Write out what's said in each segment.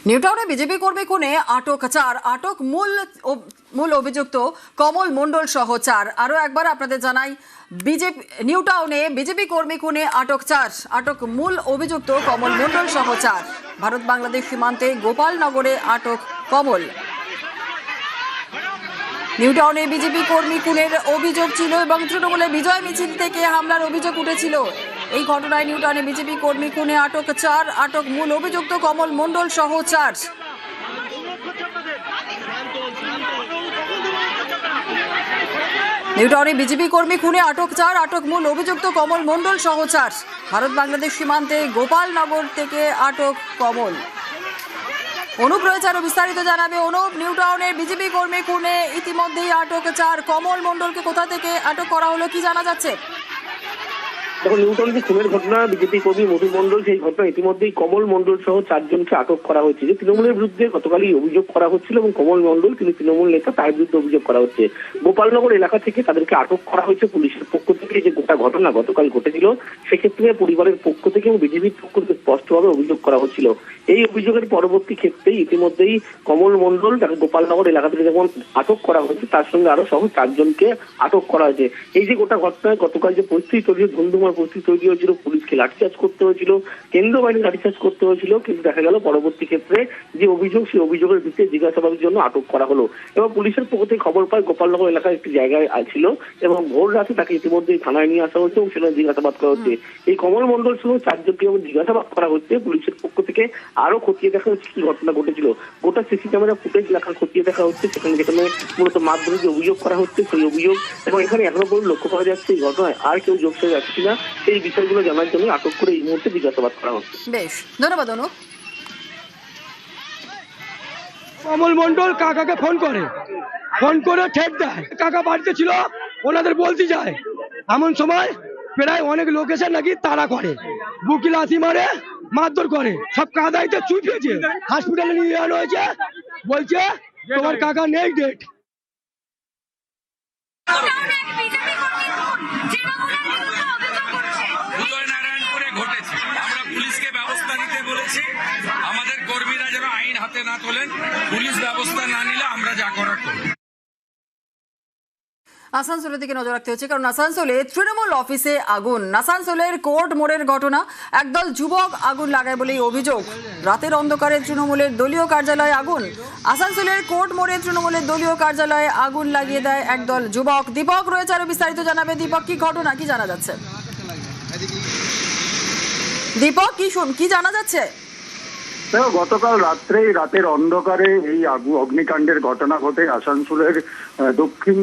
নিউটাউনে BJP কর্মী খুনে আটক 4, আটক মূল অভিযুক্ত কমল মণ্ডল সহ 4। আরো একবার আপনাদের জানাই, নিউটাউনে বিজেপি কর্মী খুনে আটক 4, আটক মূল অভিযুক্ত কমল মণ্ডল সহ 4। ভারত বাংলাদেশ সীমান্তে গোপালনগরে আটক কমল। নিউটাউনে বিজেপি কর্মী খুনের অভিযোগ ছিল এবং তৃণমূলের বিজয় মিছিল থেকে হামলার অভিযোগ উঠেছিল। এই ঘটনায় নিউটাউনে বিজেপি কর্মী খুনে আটক 4, আটক মূল অভিযুক্ত কমল মণ্ডল সহ 4। নিউটাউনে বিজেপি কর্মী খুনে আটক 4, আটক মূল অভিযুক্ত কমল মণ্ডল সহ 4। ভারত বাংলাদেশ সীমান্তে গোপালনগর থেকে আটক কমল। অনুপ রয়েছে আরো বিস্তারিত জানাবে। অনুপ, নিউটাউনের বিজেপি কর্মী খুনে ইতিমধ্যেই আটক 4, কমল মণ্ডলকে কোথা থেকে আটক করা হলো কি জানা যাচ্ছে? দেখো, নিউটাউন যে খুনের ঘটনা, বিজেপি কর্মী মধু মণ্ডল, সেই ঘটনা ইতিমধ্যেই কমল মণ্ডল সহ 4 জনকে আটক করা হয়েছে। যে তৃণমূলের বিরুদ্ধে গতকালই অভিযোগ করা হচ্ছিল এবং কমল মণ্ডল তিনি তৃণমূল নেতা, তার বিরুদ্ধে অভিযোগ করা হচ্ছে। গোপালনগর এলাকা থেকে তাদেরকে আটক করা হয়েছে পুলিশের পক্ষ থেকে। যে গোটা ঘটনা গতকাল ঘটেছিল, সেক্ষেত্রে পরিবারের পক্ষ থেকে এবং বিজেপির পক্ষ থেকে স্পষ্টভাবে অভিযোগ করা হচ্ছিল। এই অভিযোগের পরবর্তী ক্ষেত্রে ইতিমধ্যেই কমল মণ্ডল তাকে গোপালনগর এলাকা থেকে যেমন আটক করা হয়েছে, তার সঙ্গে আরো সহ 4 জনকে আটক করা হয়েছে। এই যে গোটা ঘটনায় গতকাল যে পরিস্থিতি তৈরি, ধুমধুমার পরিস্থিতি তৈরি হয়েছিল, পুলিশকে লাঠিচার্জ করতে হয়েছিল, কেন্দ্রীয় বাহিনী লাঠিচার্জ করতে হয়েছিল, কিন্তু দেখা গেল পরবর্তী ক্ষেত্রে যে অভিযোগ, সেই অভিযোগের ভিত্তিতে জিজ্ঞাসাবাদের জন্য আটক করা হলো। এবং পুলিশের পক্ষ থেকে খবর পায় গোপালনগর এলাকায় একটি জায়গায় ছিল এবং ভোর রাতে তাকে ইতিমধ্যে থানায় নিয়ে আসা হচ্ছে এবং সেখানে জিজ্ঞাসাবাদ করা হচ্ছে। এই কমল মণ্ডল সহ 4 জনকে এবং জিজ্ঞাসাবাদ করা হচ্ছে। পুলিশের পক্ষ থেকে আরো খতিয়ে দেখা হচ্ছে কি ঘটনা ঘটেছিল। গোটা সিসি ক্যামেরা ফুটেজ লেখা খতিয়ে দেখা হচ্ছে, সেখানে যেখানে মূলত মাধ্যমে যে অভিযোগ করা হচ্ছে সেই অভিযোগ, এবং এখানে এখনো পর্যন্ত লক্ষ্য করা যাচ্ছে এই ঘটনায় আর কেউ যোগসাজশ আছে কিনা, এই বিষয়গুলো জানার জন্য আটক করে এই মুহূর্তে জিজ্ঞাসাবাদ করা হচ্ছে। বেশ, ধন্যবাদ অনুপ। কমল মণ্ডল কাকাকে ফোন করে ঠেট দেয়। কাকা বাড়িতে ছিল, ওনাদের বলতে যায়। এমন সময় প্রায় অনেক লোক এসে নাকি তাড়া করে, বুকি লাথি মারে, মারধর করে, সব কাদাইতে চুপিয়েছে, হসপিটালে নিয়ে যাওয়া হয়েছে। বলছে তোমার কাকা নেই, ডেট। পুলিশকে ব্যবস্থা নিতে বলেছি, আমাদের কর্মীরা যেন আইন হাতে না তোলেন, পুলিশ ব্যবস্থা না নিলে আমরা যা করার করব। আসানসোলের দিকে নজর রাখতে হচ্ছে, কারণ আসানসোলে তৃণমূল অফিসে আগুন। আসানসোলের কোর্ট মোড়ের ঘটনা, একদল যুবক আগুন লাগায় বলেই অভিযোগ। রাতের অন্ধকারে তৃণমূলের দলীয় কার্যালয়ে আগুন। আসানসোলের কোর্ট মোড়ে তৃণমূলের দলীয় কার্যালয়ে আগুন লাগিয়ে দেয় একদল যুবক। দীপক রয়েছে আরো বিস্তারিত জানাবে। দীপক, কি ঘটনা, কি জানা যাচ্ছে? দীপক, কি জানা যাচ্ছে? গতকাল রাতের অন্ধকারে এই অগ্নিকাণ্ডের ঘটনা ঘটে আসানসোলের দক্ষিণ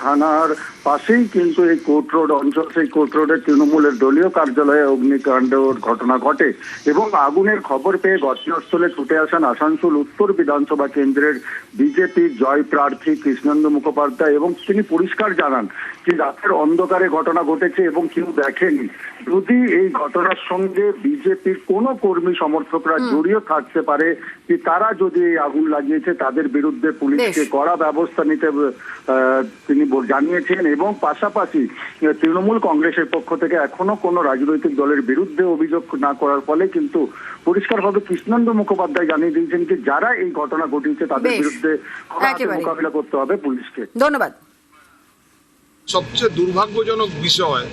থানার পাশেই কিন্তু এই কোর্ট রোড অঞ্চল, সেই কোর্ট রোডের তৃণমূলের দলীয় কার্যালয়ে অগ্নিকাণ্ডের ঘটনা ঘটে এবং আগুনের খবর পেয়ে ঘটনাস্থলে ছুটে আসেন আসানসোল উত্তর বিধানসভা কেন্দ্রের বিজেপির জয় প্রার্থী কৃষ্ণেন্দু মুখোপাধ্যায় এবং তিনি পরিষ্কার জানান যে রাতের অন্ধকারে ঘটনা ঘটেছে এবং কেউ দেখেনি। যদি এই ঘটনার সঙ্গে বিজেপির কোনো কর্মী সমর্থকরা জড়িয়ে থাকতে পারে, যে তারা যদি এই আগুন লাগিয়েছে, তাদের বিরুদ্ধে পুলিশকে কড়া ব্যবস্থা নিতে তিনি জানিয়েছেন। এবং পাশাপাশি তৃণমূল কংগ্রেসের পক্ষ থেকে এখনো কোনো রাজনৈতিক দলের বিরুদ্ধে অভিযোগ না করার ফলে কিন্তু পরিষ্কারভাবে কৃষ্ণেন্দু মুখোপাধ্যায় জানিয়ে দিয়েছেন যে যারা এই ঘটনা ঘটিয়েছে তাদের বিরুদ্ধে মোকাবিলা করতে হবে পুলিশকে। ধন্যবাদ। সবচেয়ে দুর্ভাগ্যজনক বিষয়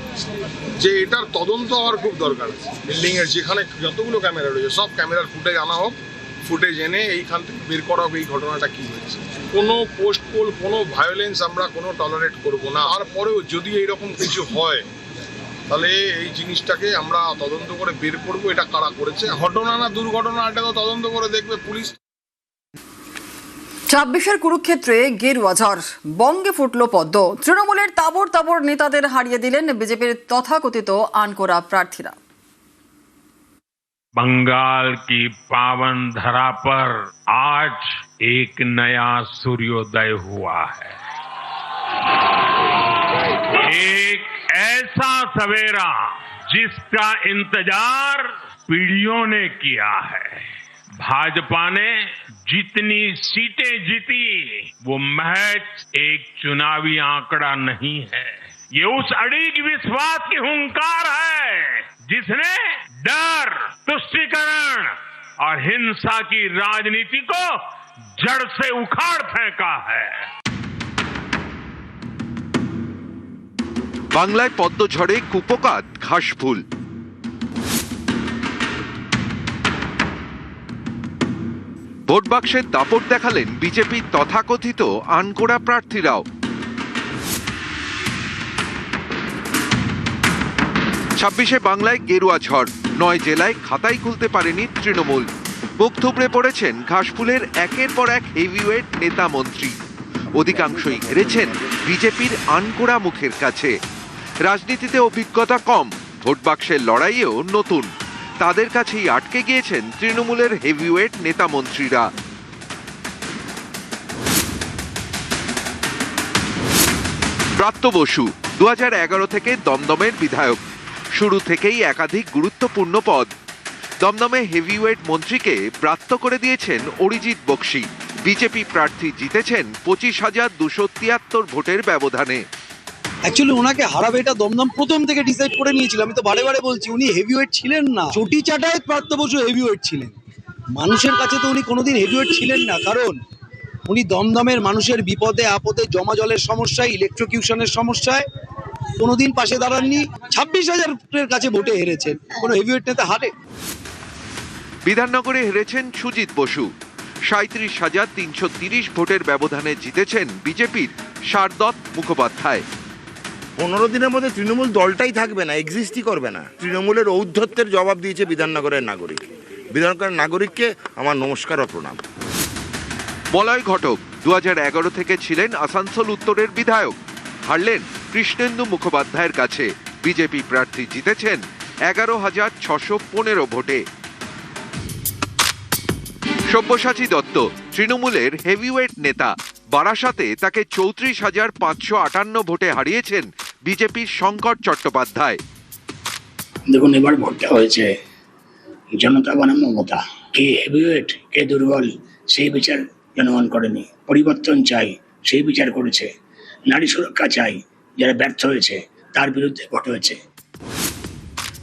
যে এটার তদন্ত হওয়ার খুব দরকার আছে। বিল্ডিং এর যেখানে যতগুলো ক্যামেরা রয়েছে সব ক্যামেরার ফুটেজ আনা হোক, ফুটেজ এনে এইখান থেকে বের করা হোক এই ঘটনাটা কি হয়েছে। কোনো পোস্ট পোল, কোনো ভায়োলেন্স আমরা কোনো টলারেট করব না। আর পরেও যদি এইরকম কিছু হয় তাহলে এই জিনিসটাকে আমরা তদন্ত করে বের করব, এটা কারা করেছে। ঘটনা না দুর্ঘটনা, এটা তো তদন্ত করে দেখবে পুলিশ। 26-এর কুরুক্ষেত্রে গেরুয়া ঝড়, বঙ্গে ফুটল পদ্ম। তৃণমূলের তাবর তাবর নেতাদের হারিয়ে দিলেন বিজেপির তথাকথিত আনকোরা প্রার্থীরা। बंगाल की पावन धरा पर आज एक नया सूर्योदय हुआ है। एक ऐसा सवेरा जिसका इंतजार पीढ़ियों ने किया है। भाजपा ने जितनी सीटें जीती वो महज एक चुनावी आंकड़ा नहीं है, ये उस अड़िग विश्वास की हुंकार है जिसने डर, तुष्टीकरण, और हिंसा की राजनीति को जड़ से उखाड़ फेंका है। বাংলায় পদ্মঝড়ে কুপোকাত ঘাসফুল। ভোট বাক্সের দাপট দেখালেন বিজেপির তথাকথিত আনকোড়া প্রার্থীরাও। 26শে বাংলায় গেরুয়া ঝড়, 9 জেলায় খাতাই খুলতে পারেনি তৃণমূল। মুখ থুবড়ে পড়েছেন ঘাসফুলের একের পর এক হেভিওয়েট নেতা মন্ত্রী। অধিকাংশই হেরেছেন বিজেপির আনকোড়া মুখের কাছে। রাজনীতিতে অভিজ্ঞতা কম, ভোট বাক্সের লড়াইয়েও নতুন। তাদের কাছেই আটকে গিয়েছেন তৃণমূলের হেভিওয়েট নেতা মন্ত্রীরা। ব্রাত্য বসু 2011 থেকে দমদমের বিধায়ক। শুরু থেকেই একাধিক গুরুত্বপূর্ণ পদ। দমদমে হেভিওয়েট মন্ত্রীকে ব্রাত্য করে দিয়েছেন অরিজিৎ বক্সি। বিজেপি প্রার্থী জিতেছেন 25,273 ভোটের ব্যবধানে। অ্যাকচুয়ালি ওনাকে হারাবে এটা দমদম প্রথম থেকে ডিসাইড করে নিয়েছিল। আমি তো বারে বারে বলছি উনি হেভিওয়েট ছিলেন না। চটি চাটায় প্রার্থ বসু হেভিওয়েট ছিলেন, মানুষের কাছে তো উনি কোনোদিন হেভিওয়েট ছিলেন না। কারণ উনি দমদমের মানুষের বিপদে আপদে, জমা জলের সমস্যায়, ইলেকট্রিকিউশনের সমস্যায় কোনোদিন পাশে দাঁড়াননি। 26,000-এর কাছে ভোটে হেরেছেন, কোনো হেভিওয়েট নেতা হারে। বিধাননগরে হেরেছেন সুজিত বসু। 37,330 ভোটের ব্যবধানে জিতেছেন বিজেপির শারদত্ত মুখোপাধ্যায়। 15 দিনের মধ্যে তৃণমূল দলটাই থাকবে না, এক্সিস্টই করবে না। তৃণমূলের ঔদ্ধত্যের জবাব দিয়েছে বিধাননগরের নাগরিক। বিধাননগরের নাগরিককে আমার নমস্কার ও প্রণাম। মলয় ঘটক 2011 থেকে ছিলেন আসানসোল উত্তরের বিধায়ক। হারলেন কৃষ্ণেন্দু মুখোপাধ্যায়ের কাছে। বিজেপি প্রার্থী জিতেছেন 11,615 ভোটে। সব্যসাচী দত্ত তৃণমূলের হেভিওয়েট নেতা। বারাসাতে তাকে 34,558 ভোটে হারিয়েছেন বিজেপির শঙ্কর চট্টোপাধ্যায়। দেখুন, এবার ভোটটা হয়েছে জনতা বনাম মমতা। কে হেভিওয়েট কে দুর্বল সেই বিচার জনগণ করেনি। পরিবর্তন চাই সেই বিচার করেছে। নারী সুরক্ষা চাই, যারা ব্যর্থ হয়েছে তার বিরুদ্ধে ভোট হয়েছে।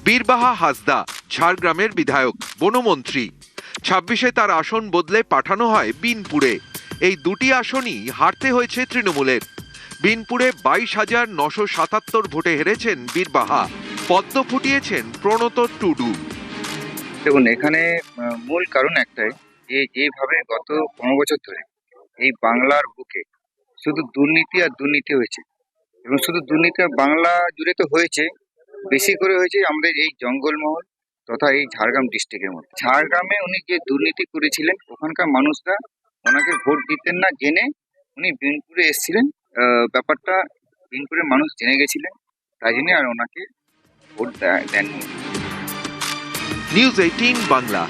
বীরবাহা হাসদা ঝাড়গ্রামের বিধায়ক, বনমন্ত্রী। 26শে তার আসন বদলে পাঠানো হয় বিনপুরে। এই দুটি আসনই হারতে হয়েছে তৃণমূলের। বিনপুরে 22,977 ভোটে হেরেছেন বীরবাহা। পদ্ম ফুটিয়েছেন প্রণত টুডু। দেখুন, এখানে মূল কারণ একটাই, যেভাবে গত 15 বছর ধরে এই বাংলার বুকে শুধু দুর্নীতি আর দুর্নীতি হয়েছে, এবং শুধু দুর্নীতি বাংলা জুড়ে তো হয়েছে, বেশি করে হয়েছে আমাদের এই জঙ্গলমহল তথা এই ঝাড়গ্রাম ডিস্ট্রিক্টের মধ্যে। ঝাড়গ্রামে উনি যে দুর্নীতি করেছিলেন, ওখানকার মানুষরা ওনাকে ভোট দিতেন না জেনে উনি বিনপুরে এসেছিলেন। ব্যাপারটা বিনপুরের মানুষ জেনে গেছিলেন, তাই জন্য আর ওনাকে ভোট দেননি। নিউজ 18 বাংলা।